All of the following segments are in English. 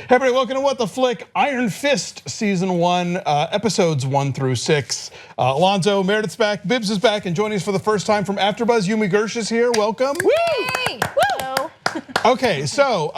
Hey everybody, welcome to What the Flick, Iron Fist Season 1, Episodes 1 through 6. Alonso, Meredith's back, Bibbs is back, and joining us for the first time from AfterBuzz, Yume Gersh is here, welcome. Yay! Woo! Okay, so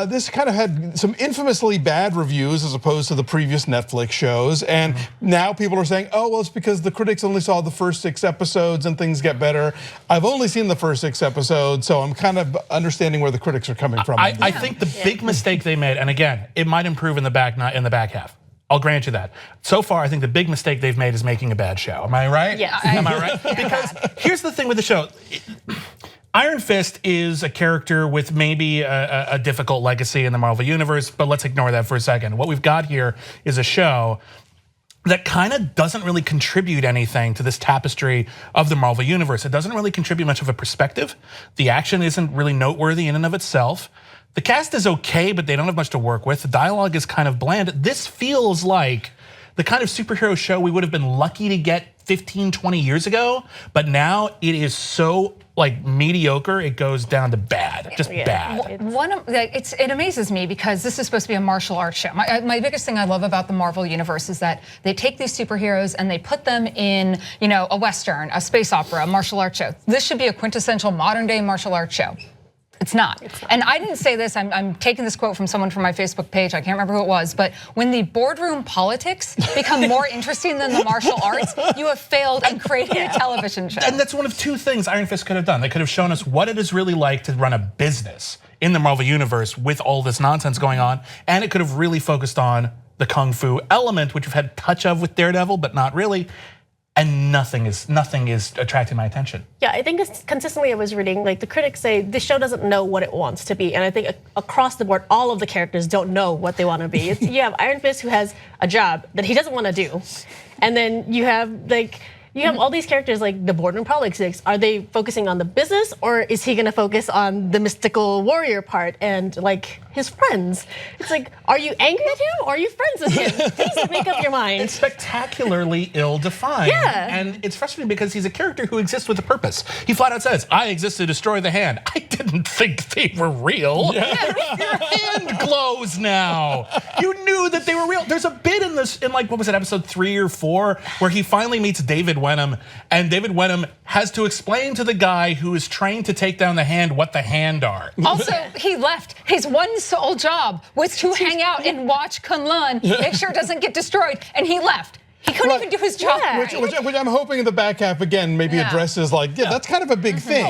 this kind of had some infamously bad reviews as opposed to the previous Netflix shows, and now people are saying, oh, well, it's because the critics only saw the first 6 episodes and things get better. I've only seen the first 6 episodes, so I'm kind of understanding where the critics are coming from. I think the big mistake they made, and again, it might improve in the back half. I'll grant you that. So far, I think the big mistake they've made is making a bad show. Am I right? Yeah. Am I right? Because here's the thing with the show. Iron Fist is a character with maybe a difficult legacy in the Marvel Universe, but let's ignore that for a second. What we've got here is a show that kind of doesn't really contribute anything to this tapestry of the Marvel Universe. It doesn't really contribute much of a perspective. The action isn't really noteworthy in and of itself. The cast is okay, but they don't have much to work with. The dialogue is kind of bland. This feels like the kind of superhero show we would have been lucky to get 15, 20 years ago, but now it is so like mediocre, it goes down to bad, just bad. It amazes me because this is supposed to be a martial arts show. My biggest thing I love about the Marvel Universe is that they take these superheroes and they put them in, a Western, a space opera, a martial arts show. This should be a quintessential modern day martial arts show. It's not. And I didn't say this, I'm taking this quote from someone from my Facebook page, I can't remember who it was, but when the boardroom politics become more interesting than the martial arts, you have failed in creating a television show. And that's one of 2 things Iron Fist could have done. They could have shown us what it is really like to run a business in the Marvel Universe with all this nonsense going on, and it could have really focused on the Kung Fu element, which we've had a touch of with Daredevil, but not really. And nothing is attracting my attention. Yeah, I think consistently I was reading, like the critics say this show doesn't know what it wants to be. And I think across the board, all of the characters don't know what they want to be. You have Iron Fist who has a job that he doesn't want to do. And then you have all these characters like the boardroom politics. Are they focusing on the business or is he gonna focus on the mystical warrior part and like his friends? It's like, are you angry at him or are you friends with him? Please make up your mind. It's spectacularly ill-defined. Yeah. And it's frustrating because he's a character who exists with a purpose. He flat out says, I exist to destroy the hand. I didn't think they were real. Yeah. Your hand glows now. You knew that they were real. There's a bit in this, in like, what was it, episode 3 or 4, where he finally meets David Wenham, and David Wenham has to explain to the guy who is trained to take down the hand what the hand are. Also, he left. His one sole job was to hang out and watch Kunlun, make sure it doesn't get destroyed, and he left. He couldn't even do his job. Which I'm hoping in the back half again maybe addresses like, that's kind of a big thing,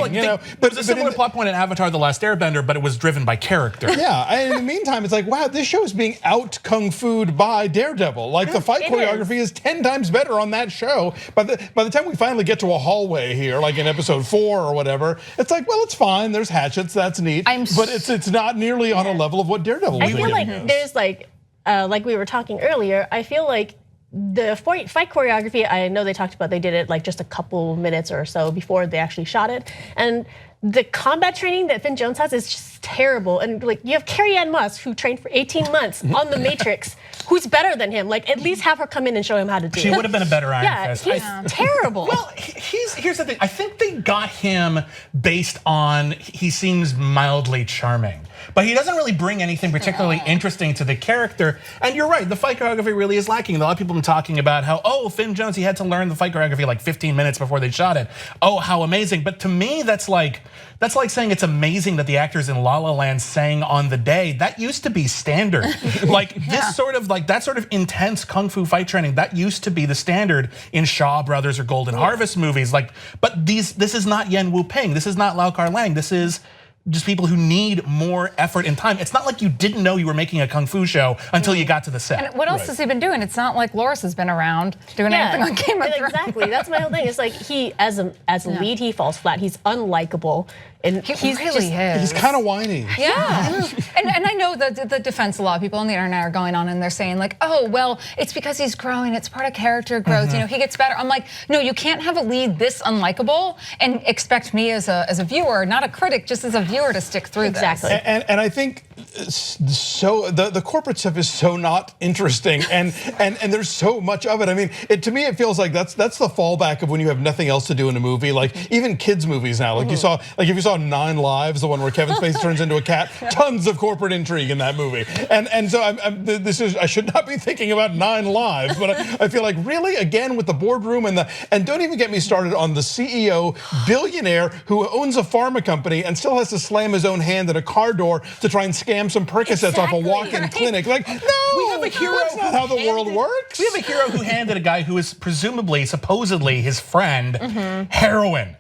But it's a similar plot point in Avatar: The Last Airbender, but it was driven by character. Yeah, and in the meantime, it's like, wow, this show is being out kung fu'd by Daredevil. Like the fight choreography is 10 times better on that show. By the time we finally get to a hallway here, like in episode 4 or whatever, it's like, well, it's fine. There's hatchets, that's neat, but it's not nearly on a level of what Daredevil was doing. I feel like there's like we were talking earlier. I feel like the fight choreography, I know they talked about they did it like just a couple minutes or so before they actually shot it. And the combat training that Finn Jones has is just terrible. And like you have Carrie-Anne Moss who trained for 18 months on The Matrix, who's better than him. Like at least have her come in and show him how to do it. She would have been a better Iron Fist. Yeah, he's terrible. Well, here's the thing. I think they got him based on he seems mildly charming. But he doesn't really bring anything particularly interesting to the character. And you're right, the fight choreography really is lacking. A lot of people have been talking about how, oh, Finn Jones, he had to learn the fight choreography like 15 minutes before they shot it. Oh, how amazing. But to me, that's like saying it's amazing that the actors in La La Land sang on the day. That used to be standard. Like this sort of that sort of intense kung fu fight training, that used to be the standard in Shaw Brothers or Golden Harvest movies. But this is not Yen Wu Ping. This is not Lau Kar Lang. This is just people who need more effort and time. It's not like you didn't know you were making a kung fu show until you got to the set. And what else has he been doing? It's not like Loris has been around doing anything on Game of Thrones. Exactly, that's my whole thing. It's like he, as a lead, he falls flat. He's unlikable. And he really is. He's kind of whiny. Yeah, and I know the defense, a lot of people on the internet are going on and they're saying like, oh, well, it's because he's growing, it's part of character growth, he gets better. I'm like, no, you can't have a lead this unlikable and expect me as a viewer, not a critic, just as a viewer to stick through this. And I think so the corporate stuff is so not interesting, and there's so much of it. I mean, to me it feels like that's the fallback of when you have nothing else to do in a movie. Like even kids movies now, like if you saw 9 Lives, the one where Kevin Spacey turns into a cat, tons of corporate intrigue in that movie. And so I should not be thinking about 9 Lives, but I feel like really again with the boardroom and don't even get me started on the CEO billionaire who owns a pharma company and still has to slam his own hand at a car door to try and scam some Percocets off a walk-in clinic. Like, no, we have a hero. That's not how the world works. We have a hero who handed a guy who is supposedly his friend, heroin.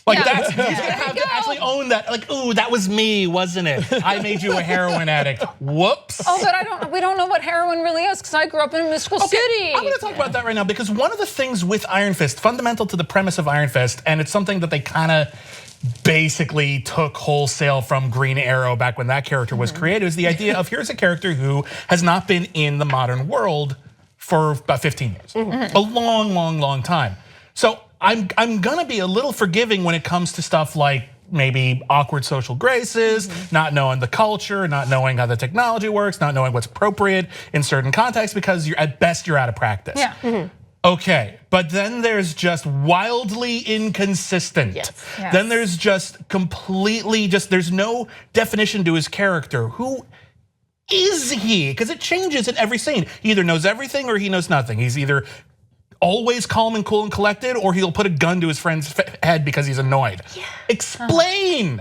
Like that's he's gonna have to actually own that. Like, ooh, that was me, wasn't it? I made you a heroin addict. Whoops. Oh, but we don't know what heroin really is because I grew up in a mystical city. I'm gonna talk about that right now because one of the things with Iron Fist, fundamental to the premise of Iron Fist, and it's something that they kind of basically took wholesale from Green Arrow back when that character was created, is the idea of here's a character who has not been in the modern world for about 15 years. A long time. So I'm gonna be a little forgiving when it comes to stuff like maybe awkward social graces, not knowing the culture, not knowing how the technology works, not knowing what's appropriate in certain contexts because at best you're out of practice. Yeah. Okay, but then there's just wildly inconsistent. Yes. Then there's just completely there's no definition to his character. Who is he? Because it changes in every scene. He either knows everything or he knows nothing. He's either always calm and cool and collected, or he'll put a gun to his friend's head because he's annoyed. Yeah. Explain.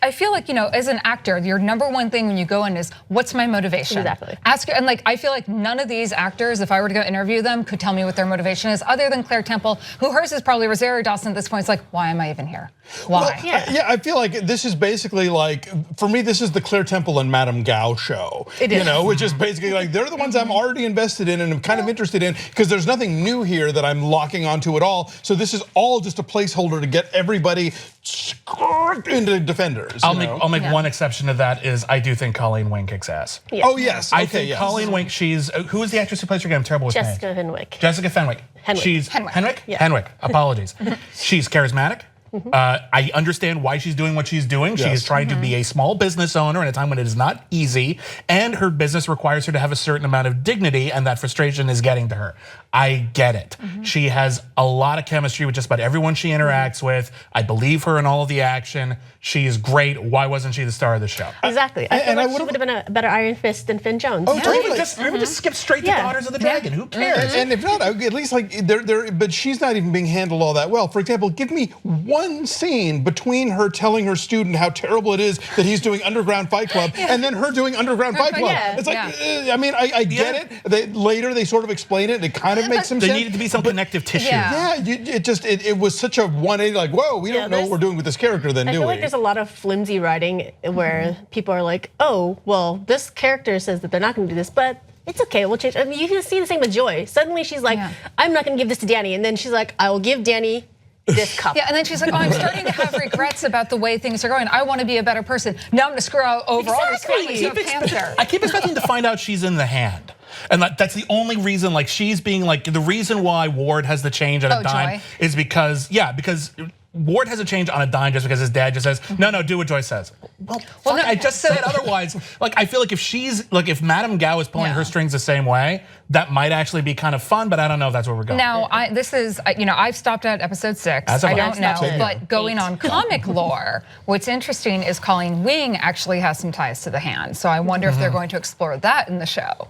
I feel like, as an actor, your number one thing when you go in is, what's my motivation? Exactly. And like, I feel like none of these actors, if I were to go interview them, could tell me what their motivation is, other than Claire Temple, who hers is probably Rosario Dawson at this point. It's like, why am I even here? Why? Well, yeah, I feel like this is basically like, for me, this is the Claire Temple and Madame Gao show. It is. Which is basically like, they're the ones I'm already invested in and I'm kind of interested in because there's nothing new here that I'm locking onto at all. So this is all just a placeholder to get everybody into Defenders. I'll make one exception to that is I do think Colleen Wing kicks ass. Yeah. Oh yes, I think Colleen Wing, she's, who is the actress who plays her again? I'm terrible with names. Jessica Henwick. Jessica Fenwick. Henwick. She's Henwick. Yeah. Henwick. Apologies. She's charismatic. I understand why she's doing what she's doing. She is trying to be a small business owner in a time when it is not easy, and her business requires her to have a certain amount of dignity, and that frustration is getting to her. I get it. She has a lot of chemistry with just about everyone she interacts with. I believe her in all of the action. She is great. Why wasn't she the star of the show? Exactly. I feel like she would have been a better Iron Fist than Finn Jones. Oh, totally. Or even just skip straight to Daughters of the Dragon. Who cares? And if not, at least like but she's not even being handled all that well. For example, give me one scene between her telling her student how terrible it is that he's doing Underground Fight Club and then her doing Underground Fight Club. It's like, I mean, I get it. Later they sort of explain it. It kind of makes some sense. There needed to be some connective tissue. It was such a 180, like, whoa, we don't know what we're doing with this character then, do we? I feel like there's a lot of flimsy writing where people are like, oh, well, this character says that they're not gonna do this, but it's okay, we'll change. I mean, you can see the same with Joy. Suddenly she's like, I'm not gonna give this to Danny. And then she's like, I will give Danny this cup. Yeah, and then she's like, oh, I'm starting to have regrets about the way things are going. I want to be a better person. Now I'm gonna screw over all these families who have cancer. I keep expecting to find out she's in the hand. And that's the only reason, like she's being like, the reason why Ward has the change on a dime is because, because Ward has a change on a dime just because his dad just says, no, do what Joy says. Well, no, I just said otherwise. Like, I feel like if Madame Gao is pulling her strings the same way, that might actually be kind of fun, but I don't know if that's where we're going. Now, I've stopped at episode 6. I don't know, but going on comic lore, what's interesting is Colleen Wing actually has some ties to the hand. So I wonder if they're going to explore that in the show.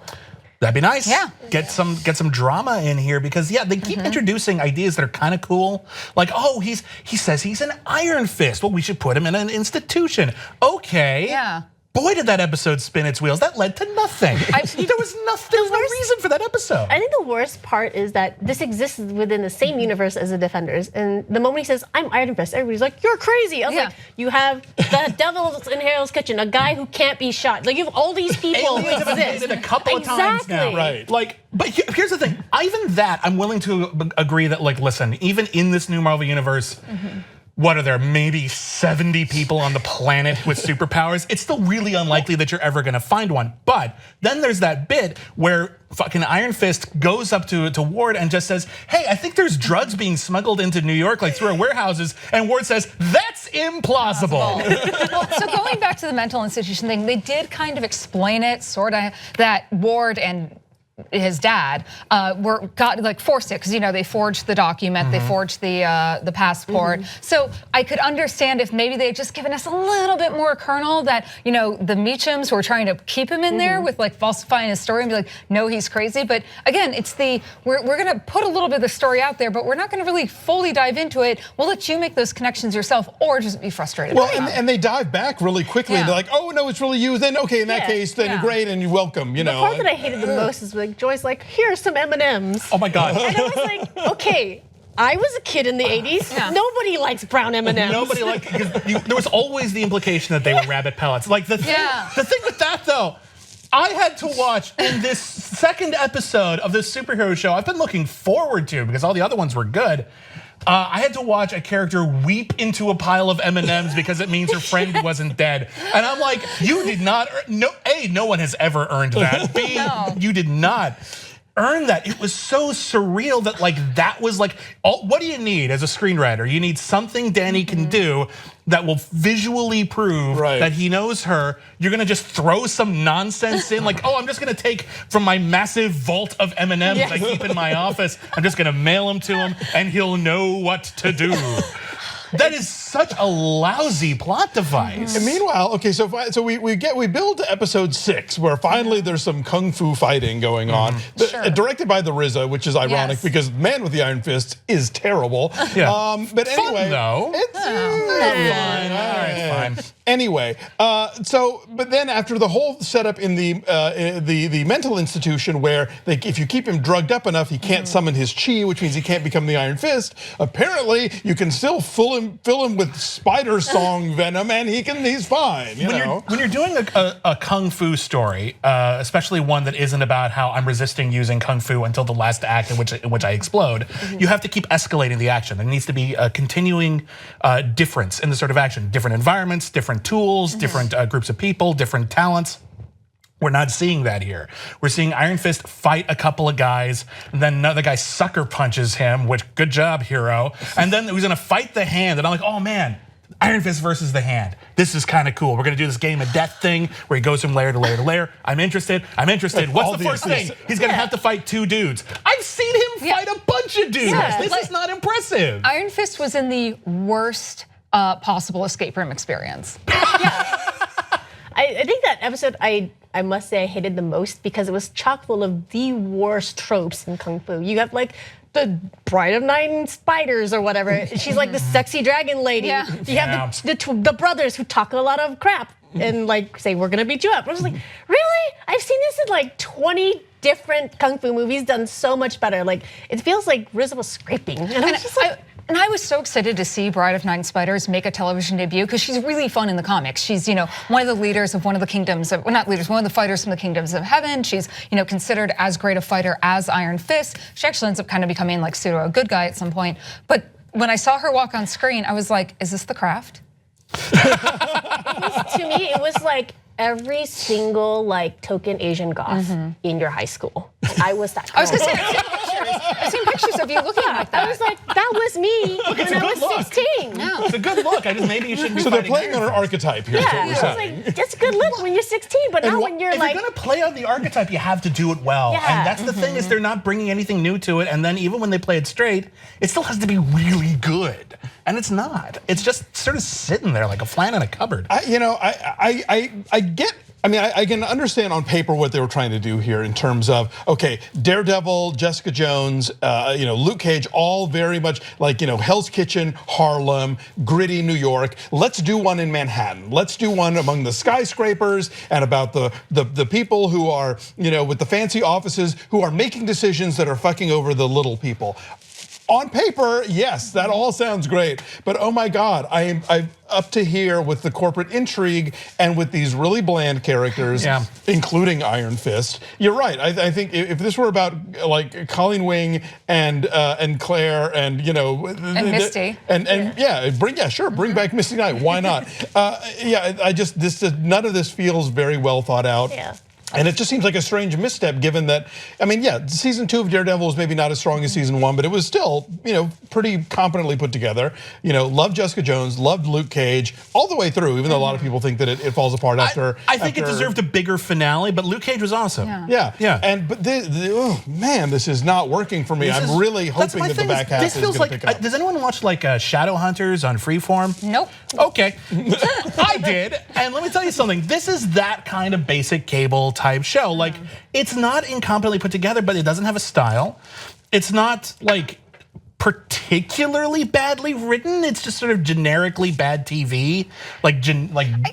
That'd be nice. Yeah. Get some drama in here because they keep introducing ideas that are kind of cool. Like, oh, he says he's an Iron Fist. Well, we should put him in an institution. Okay. Yeah. Boy, did that episode spin its wheels. That led to nothing. There was no reason for that episode. I think the worst part is that this exists within the same universe as the Defenders. And the moment he says, I'm Iron Fist, everybody's like, you're crazy. I was like, you have the Devil's in Harold's Kitchen, a guy who can't be shot. Like, you have all these people who exist. A couple of times now. Right. Like, but here's the thing. Even that, I'm willing to agree that, like, listen, even in this new Marvel universe, what are there, maybe 70 people on the planet with superpowers? It's still really unlikely that you're ever gonna find one. But then there's that bit where fucking Iron Fist goes up to Ward and just says, hey, I think there's drugs being smuggled into New York, like through our warehouses. And Ward says, that's That's implausible. So going back to the mental institution thing, they did kind of explain it, sort of, that Ward and his dad got like forced it because they forged the document, they forged the passport. So I could understand if maybe they had just given us a little bit more kernel that the Meachams were trying to keep him in there with like falsifying his story and be like, no, he's crazy. But again, it's we're gonna put a little bit of the story out there, but we're not gonna really fully dive into it. We'll let you make those connections yourself, or just be frustrated. Well, and they dive back really quickly. And they're like, oh no, it's really you. Then okay, in that case, then great, and you're welcome. The part that I hated the most is like Joy's like, here's some M&Ms. Oh my God. And I was like, okay, I was a kid in the 80s. Yeah. Nobody likes brown M&Ms. Nobody liked, there was always the implication that they were rabbit pellets. Like the thing with that though, I had to watch in this second episode of this superhero show I've been looking forward to because all the other ones were good. I had to watch a character weep into a pile of M&Ms because it means her friend wasn't dead. And I'm like, you did not, no one has ever earned that. B, you did not earn that. It was so surreal that that was what do you need as a screenwriter? You need something Danny can do that will visually prove that he knows her. You're gonna just throw some nonsense in, like, oh, I'm just gonna take from my massive vault of M&Ms I keep in my office. I'm just gonna mail them to him, and he'll know what to do. That is such a lousy plot device. And meanwhile, okay, so we build to episode 6 where finally there's some kung fu fighting going on, directed by the RZA, which is ironic because Man with the Iron Fist is terrible. But anyway, fun, though. It's fine. All right, fine. Anyway, but then after the whole setup in the mental institution where if you keep him drugged up enough, he can't summon his chi, which means he can't become the Iron Fist. Apparently, you can still fill him with spider song venom, and he's fine. When you're doing a kung fu story, especially one that isn't about how I'm resisting using kung fu until the last act in which I explode, you have to keep escalating the action. There needs to be a continuing difference in the sort of action, different environments, different tools, different groups of people, different talents. We're not seeing that here. We're seeing Iron Fist fight a couple of guys, and then another guy sucker punches him, which good job, hero. And then he's gonna fight the hand, and I'm like, oh man, Iron Fist versus the hand. This is kind of cool. We're gonna do this game of death thing where he goes from layer to layer to layer. I'm interested. What's the first thing? He's gonna have to fight 2 dudes. I've seen him fight a bunch of dudes. This is not impressive. Iron Fist was in the worst possible escape room experience. I think that episode I must say I hated the most because it was chock full of the worst tropes in Kung Fu. You have the Bride of 9 Spiders or whatever. She's like the sexy dragon lady. Yeah. You have the brothers who talk a lot of crap and say, we're gonna beat you up. I was like, really? I've seen this in 20 different Kung Fu movies done so much better. It feels like RZA was scraping. And I was just and I was so excited to see Bride of 9 Spiders make a television debut because she's really fun in the comics. She's, one of the leaders of one of the kingdoms of, well, not leaders, one of the fighters from the kingdoms of heaven. She's, considered as great a fighter as Iron Fist. She actually ends up kind of becoming pseudo a good guy at some point. But when I saw her walk on screen, I was like, is this The Craft? To me, it was like every single token Asian goth in your high school. I was that girl. I was gonna say, I've seen pictures of you looking like that. I was like, that was me when I was 16. Yeah. It's a good look. Maybe you shouldn't be So they're playing on an archetype here. Yeah, I was like, that's a good look when you're 16, but not when you're if you're gonna play on the archetype, you have to do it well. And that's the thing is they're not bringing anything new to it. And then even when they play it straight, it still has to be really good. And it's not. It's just sort of sitting there like a flan in a cupboard. I get. I can understand on paper what they were trying to do here in terms of, okay, Daredevil, Jessica Jones, Luke Cage, all very much Hell's Kitchen, Harlem, gritty New York. Let's do one in Manhattan. Let's do one among the skyscrapers and about the people who are, with the fancy offices who are making decisions that are fucking over the little people. On paper, yes, that all sounds great, but oh my God, I'm up to here with the corporate intrigue and with these really bland characters, including Iron Fist. You're right. I think if this were about Colleen Wing and Claire and and Misty bring back Misty Knight. Why not? None of this feels very well thought out. Yeah. And it just seems like a strange misstep given that, I mean, yeah, season 2 of Daredevil was maybe not as strong as season 1, but it was still, pretty competently put together. Loved Jessica Jones, loved Luke Cage, all the way through, even though a lot of people think that it falls apart after. I think it deserved a bigger finale, but Luke Cage was awesome. Yeah. But oh man, this is not working for me. I'm really hoping that the back half is going to pick up. Does anyone watch like Shadowhunters on Freeform? Nope. Okay, I did, and let me tell you something. This is that kind of basic cable type show. Like, it's not incompetently put together, but it doesn't have a style. It's not like particularly badly written. It's just sort of generically bad TV, like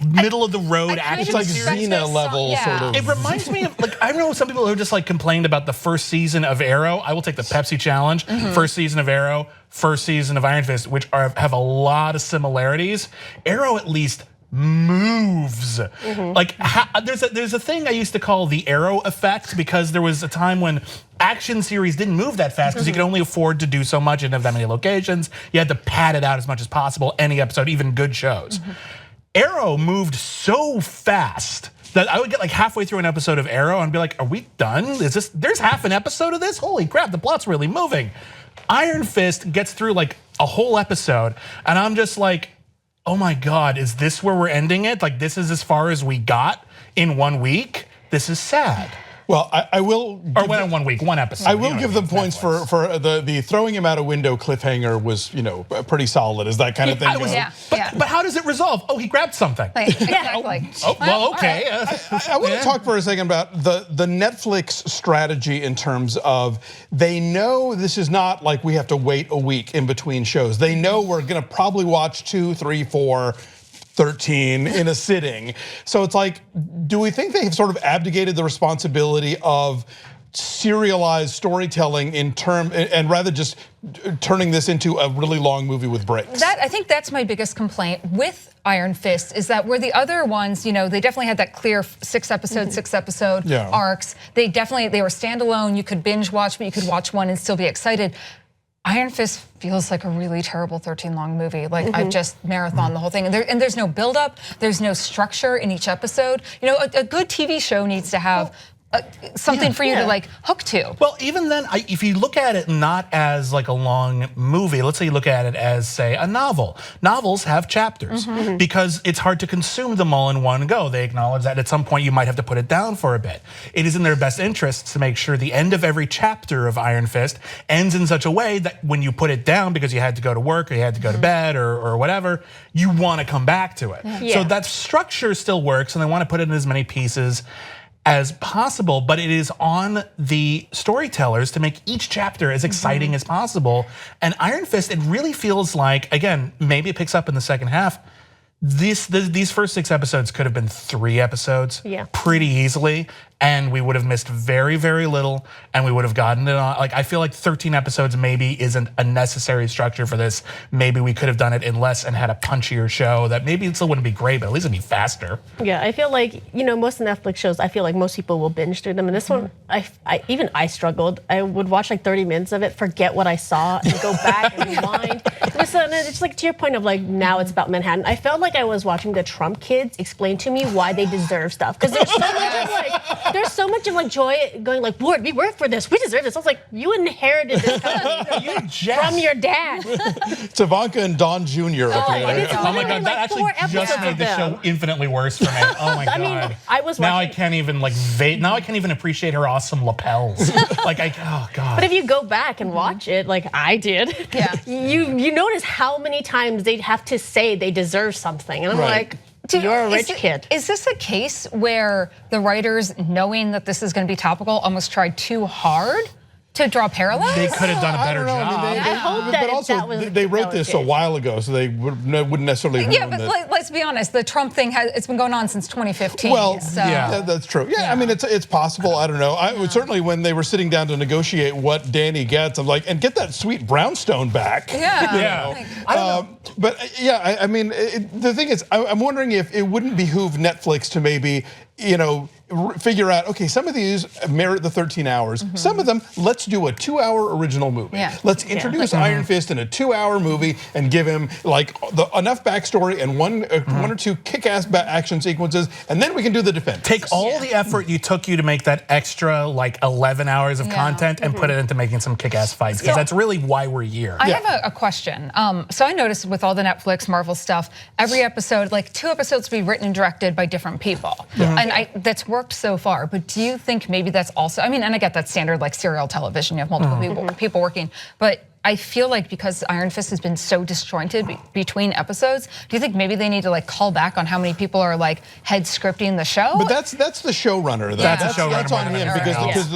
middle of the road action. It's like Xena level sort of. It reminds me of I know some people who just complained about the first season of Arrow. I will take the Pepsi challenge. First season of Arrow, first season of Iron Fist, which have a lot of similarities. Arrow at least moves. There's a thing I used to call the Arrow effect, because there was a time when action series didn't move that fast because you could only afford to do so much and have that many locations. You had to pad it out as much as possible, any episode, even good shows. Arrow moved so fast that I would get halfway through an episode of Arrow and be like, are we done? There's half an episode of this? Holy crap, the plot's really moving. Iron Fist gets through a whole episode and I'm just like, oh my God, is this where we're ending it? This is as far as we got in 1 week? This is sad. Well, I will. Or in 1 week, one episode. I will give them points for the throwing him out a window cliffhanger was pretty solid. Is that kind of thing? But how does it resolve? Oh, he grabbed something. Exactly. Oh, well, okay. I want to talk for a second about the Netflix strategy in terms of they know this is not like we have to wait a week in between shows. They know we're going to probably watch 2, 3, 4. 13 in a sitting. So it's like, do we think they have sort of abdicated the responsibility of serialized storytelling and rather just turning this into a really long movie with breaks? I think that's my biggest complaint with Iron Fist, is that where the other ones, they definitely had that clear 6 episode arcs. They were standalone. You could binge watch, but you could watch one and still be excited. Iron Fist feels like a really terrible 13-long movie. I just marathon the whole thing, and there's no buildup, there's no structure in each episode. A good TV show needs to have something for you to hook to. Well, even then, if you look at it not as a long movie, let's say you look at it as, say, a novel. Novels have chapters because it's hard to consume them all in one go. They acknowledge that at some point you might have to put it down for a bit. It is in their best interest to make sure the end of every chapter of Iron Fist ends in such a way that when you put it down because you had to go to work or you had to go to bed or whatever, you want to come back to it. So that structure still works, and they want to put it in as many pieces as possible, but it is on the storytellers to make each chapter as exciting as possible. And Iron Fist, it really feels like, again, maybe it picks up in the second half. These first 6 episodes could have been 3 episodes pretty easily, and we would have missed very, very little, and we would have gotten it on. I feel like 13 episodes maybe isn't a necessary structure for this. Maybe we could have done it in less and had a punchier show that maybe it still wouldn't be great, but at least it'd be faster. Yeah, I feel like, most Netflix shows, I feel like most people will binge through them. And this one, even I struggled. I would watch 30 minutes of it, forget what I saw, and go back and rewind. It's to your point of now it's about Manhattan. I felt like I was watching the Trump kids explain to me why they deserve stuff. Because there's so much of joy going Lord, we worked for this, we deserve this. I was like, you inherited this company from your dad. It's Ivanka and Don Jr. up here. Oh my God, that actually just made the show infinitely worse for me. Oh my God. I mean, I was now watching. I can't even now I can't even appreciate her awesome lapels. Oh God. But if you go back and watch it, like I did, you notice how many times they have to say they deserve something, and I'm like, you're a rich kid. Is this a case where the writers, knowing that this is going to be topical, almost tried too hard to draw parallels? They could have done a better job. I hope that but also, they wrote this a while ago, so they wouldn't necessarily. Yeah, but let's be honest. The Trump thing it's been going on since 2015. Well, yeah, that's true. Yeah, I mean, it's possible. I don't know. Certainly, when they were sitting down to negotiate what Danny gets, I'm like, and get that sweet brownstone back. Yeah. I don't know. But yeah, I mean, the thing is, I'm wondering if it wouldn't behoove Netflix to maybe, figure out, okay, some of these merit the 13 hours. Some of them, let's do a 2-hour original movie. Yeah. Let's introduce Iron Fist in a 2-hour movie and give him like enough backstory and one or two kick-ass action sequences, and then we can do the defense. Take all the effort you took to make that extra like 11 hours of content and put it into making some kick-ass fights, because that's really why we're here. I have a question. So I noticed with all the Netflix Marvel stuff, every episode, like 2 episodes will be written and directed by different people. And that's worked so far, but do you think maybe that's also, I mean, and I get that standard like serial television, you have multiple people working, but I feel like because Iron Fist has been so disjointed between episodes, do you think maybe they need to like call back on how many people are like head scripting the show? But that's the showrunner. That's a showrunner. That's on him because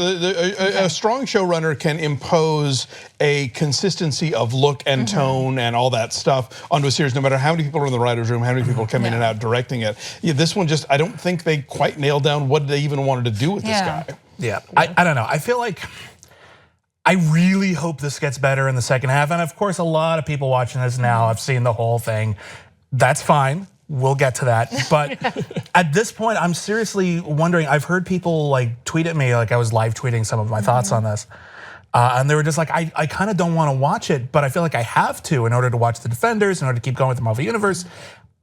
a strong showrunner can impose a consistency of look and tone and all that stuff onto a series, no matter how many people are in the writer's room, how many people come in and out directing it. Yeah, this one just, I don't think they quite nailed down what they even wanted to do with this guy. Yeah, I don't know. I feel like I really hope this gets better in the second half. And of course, a lot of people watching this now have seen the whole thing. That's fine. We'll get to that. But at this point, I'm seriously wondering, I've heard people like tweet at me, like I was live tweeting some of my thoughts on this. And they were just like, I kind of don't want to watch it, but I feel like I have to in order to watch The Defenders, in order to keep going with the Marvel Universe.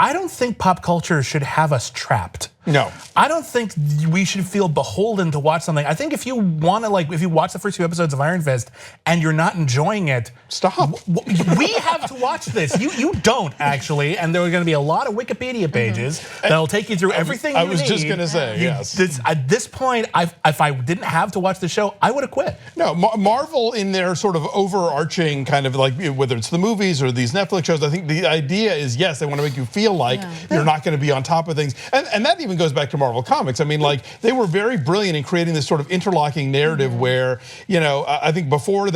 I don't think pop culture should have us trapped. No. I don't think we should feel beholden to watch something. I think if you want to, like, if you watch the first 2 episodes of Iron Fist and you're not enjoying it, stop. We have to watch this. You don't actually, and there are going to be a lot of Wikipedia pages that'll take you through everything. I was just going to say, yes. At this point, if I didn't have to watch the show, I would have quit. No, Marvel in their sort of overarching kind of like, whether it's the movies or these Netflix shows, I think the idea is, yes, they want to make you feel like you're not going to be on top of things, and that even goes back to Marvel Comics. I mean, like, they were very brilliant in creating this sort of interlocking narrative where, you know, I think before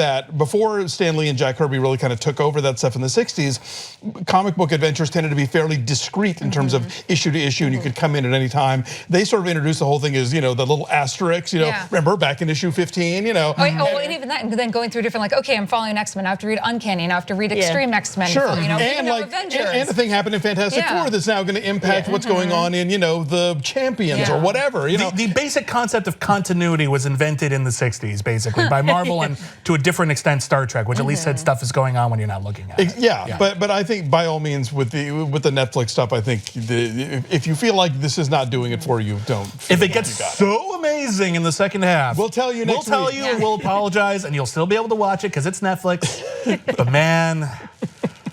Stan Lee and Jack Kirby really kind of took over that stuff in the 60s, comic book adventures tended to be fairly discreet in terms of issue to issue, and you could come in at any time. They sort of introduced the whole thing as, you know, the little asterisks, you know, remember back in issue 15, you know. And even that, and then going through different, like, okay, I'm following X-Men, I have to read Uncanny, and I have to read Extreme X-Men. Sure, You know, and like, Avengers. and the thing happened in Fantastic Four that's now going to impact what's going on in, you know, the Champions or whatever. You know, the basic concept of continuity was invented in the 60s, basically, by Marvel and to a different extent Star Trek, which at least said stuff is going on when you're not looking at it. Yeah. But I think by all means with the Netflix stuff, I think if you feel like this is not doing it for you, don't. If it gets so amazing in the second half, we'll tell you next week. We'll tell you, we'll apologize, and you'll still be able to watch it because it's Netflix. But man,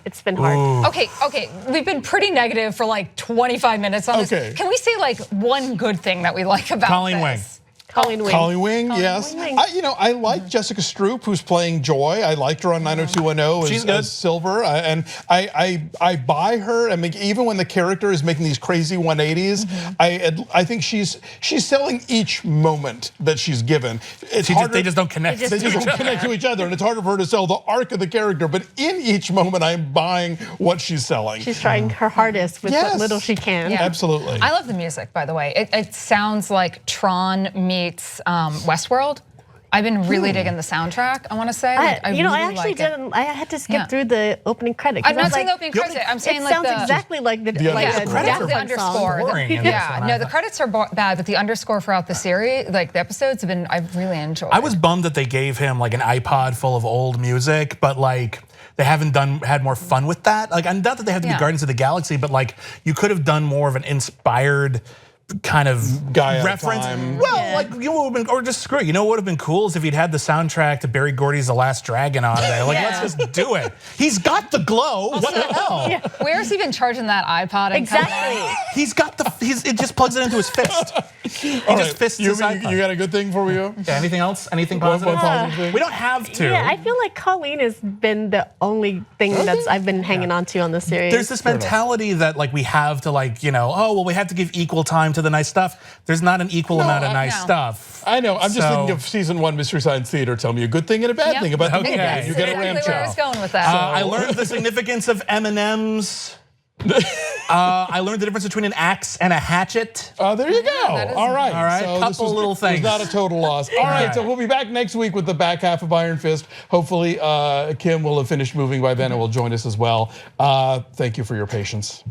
it's been hard. Okay, we've been pretty negative for like 25 minutes on this. Can we say like one good thing that we like about Colleen this? Wing. Colleen Wing, yes. I like Jessica Stroup, who's playing Joy. I liked her on 90210 as Silver, and I buy her. I mean, even when the character is making these crazy 180s, I think she's selling each moment that she's given. They just don't connect. They just don't connect to each other, and it's harder for her to sell the arc of the character. But in each moment, I'm buying what she's selling. She's trying her hardest with what little she can. Yeah. Absolutely. I love the music, by the way. It sounds like Tron meets Westworld. I've been really digging the soundtrack, I want to say. I actually didn't. I had to skip through the opening credit. I'm not saying the opening credit. I'm saying like sounds exactly like the underscore. No, the credits are bad, but the underscore throughout the series, like the episodes, I've really enjoyed. I was bummed that they gave him like an iPod full of old music, but like they haven't had more fun with that. Like, and not that they have to be Guardians of the Galaxy, but like you could have done more of an inspired kind of guy reference. Well, like you would have been, or just screw it. You know what would have been cool is if he'd had the soundtrack to Barry Gordy's The Last Dragon on there. Like, let's just do it. He's got the glow. What the hell? Where's he been charging that iPod? Exactly. He's got it just plugs it into his fist. He just fists his iPod. You got a good thing for you? Yeah, anything else? Anything positive? We don't have to. Yeah, I feel like Colleen has been the only thing I've been hanging on to on the series. There's this mentality that like we have to like, you know, oh, well, we have to give equal time to the nice stuff. There's not an equal amount of nice stuff. I know. I'm just thinking of season 1 Mystery Science Theater. Tell me a good thing and a bad thing about the movie. You get a ramp where I was going with that. I learned the significance of M&Ms. I learned the difference between an axe and a hatchet. There you go. All right. So couple little things. It's not a total loss. All right. So we'll be back next week with the back half of Iron Fist. Hopefully, Kim will have finished moving by then and will join us as well. Thank you for your patience.